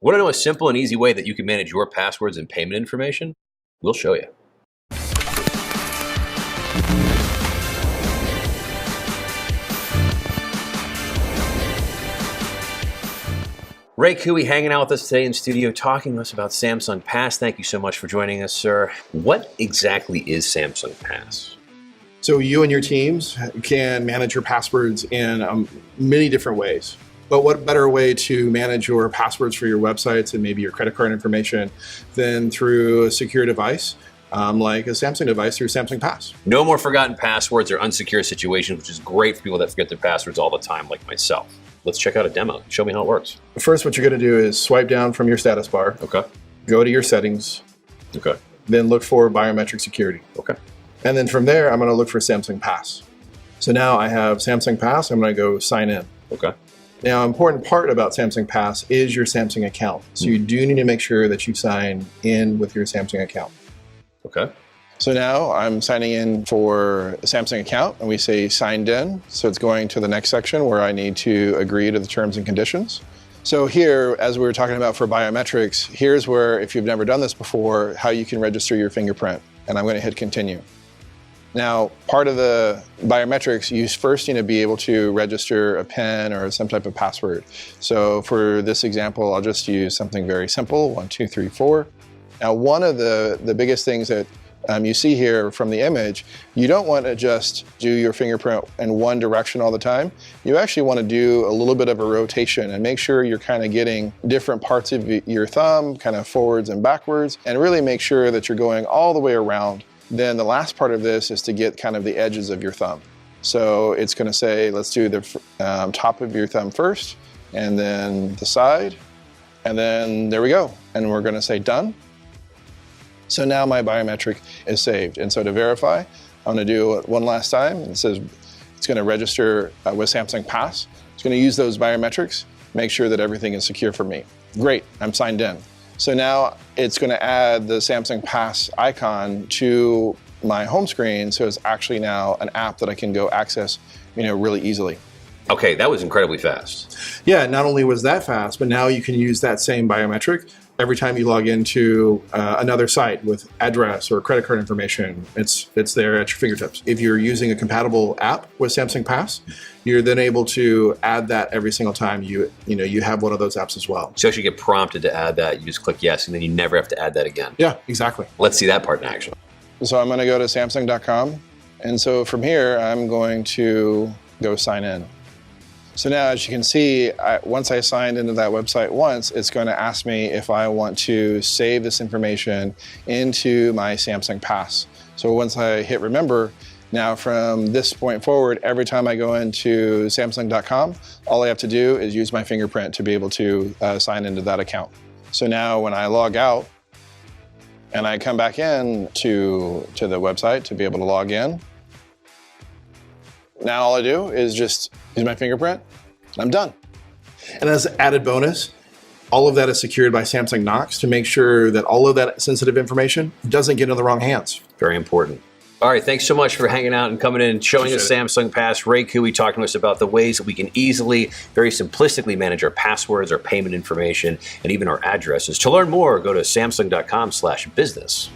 Want to know a simple and easy way that you can manage your passwords and payment information? We'll show you. Ray Cooey hanging out with us today in studio, talking to us about Samsung Pass. Thank you so much for joining us, sir. What exactly is Samsung Pass? So you and your teams can manage your passwords in many different ways. But what better way to manage your passwords for your websites and maybe your credit card information than through a secure device like a Samsung device through Samsung Pass? No more forgotten passwords or unsecure situations, which is great for people that forget their passwords all the time, like myself. Let's check out a demo. Show me how it works. First, what you're going to do is swipe down from your status bar. Okay. Go to your settings. Okay. Then look for biometric security. Okay. And then from there, I'm going to look for Samsung Pass. So now I have Samsung Pass. I'm going to go sign in. Okay. Now, an important part about Samsung Pass is your Samsung account. So you do need to make sure that you sign in with your Samsung account. Okay. So now I'm signing in for a Samsung account and we say signed in. So it's going to the next section where I need to agree to the terms and conditions. So here, as we were talking about for biometrics, here's where, if you've never done this before, how you can register your fingerprint. And I'm going to hit continue. Now, part of the biometrics, you first need to be able to register a PIN or some type of password. So for this example, I'll just use something very simple, 1, 2, 3, 4. Now, one of the biggest things that you see here from the image, you don't want to just do your fingerprint in one direction all the time. You actually want to do a little bit of a rotation and make sure you're kind of getting different parts of your thumb, kind of forwards and backwards, and really make sure that you're going all the way around. Then the last part of this is to get kind of the edges of your thumb. So it's going to say, let's do the top of your thumb first, and then the side, and then there we go. And we're going to say done. So now my biometric is saved. And so to verify, I'm going to do it one last time. It says it's going to register with Samsung Pass. It's going to use those biometrics, make sure that everything is secure for me. Great, I'm signed in. So now it's going to add the Samsung Pass icon to my home screen. So it's actually now an app that I can go access, really easily. Okay, that was incredibly fast. Yeah, not only was that fast, but now you can use that same biometric every time you log into another site with address or credit card information. It's there at your fingertips. If you're using a compatible app with Samsung Pass, you're then able to add that every single time you have one of those apps as well. So you actually get prompted to add that. You just click yes, and then you never have to add that again. Yeah, exactly. Let's see that part in action. So I'm going to go to Samsung.com. And so from here, I'm going to go sign in. So now, as you can see, once I signed into that website once, it's going to ask me if I want to save this information into my Samsung Pass. So once I hit remember, now from this point forward, every time I go into Samsung.com, all I have to do is use my fingerprint to be able to sign into that account. So now when I log out and I come back in to the website to be able to log in, now all I do is just use my fingerprint, and I'm done. And as an added bonus, all of that is secured by Samsung Knox to make sure that all of that sensitive information doesn't get into the wrong hands. Very important. All right, thanks so much for hanging out and coming in and showing us Samsung Pass. Ray Cooey talking to us about the ways that we can easily, very simplistically manage our passwords, our payment information, and even our addresses. To learn more, go to samsung.com/business.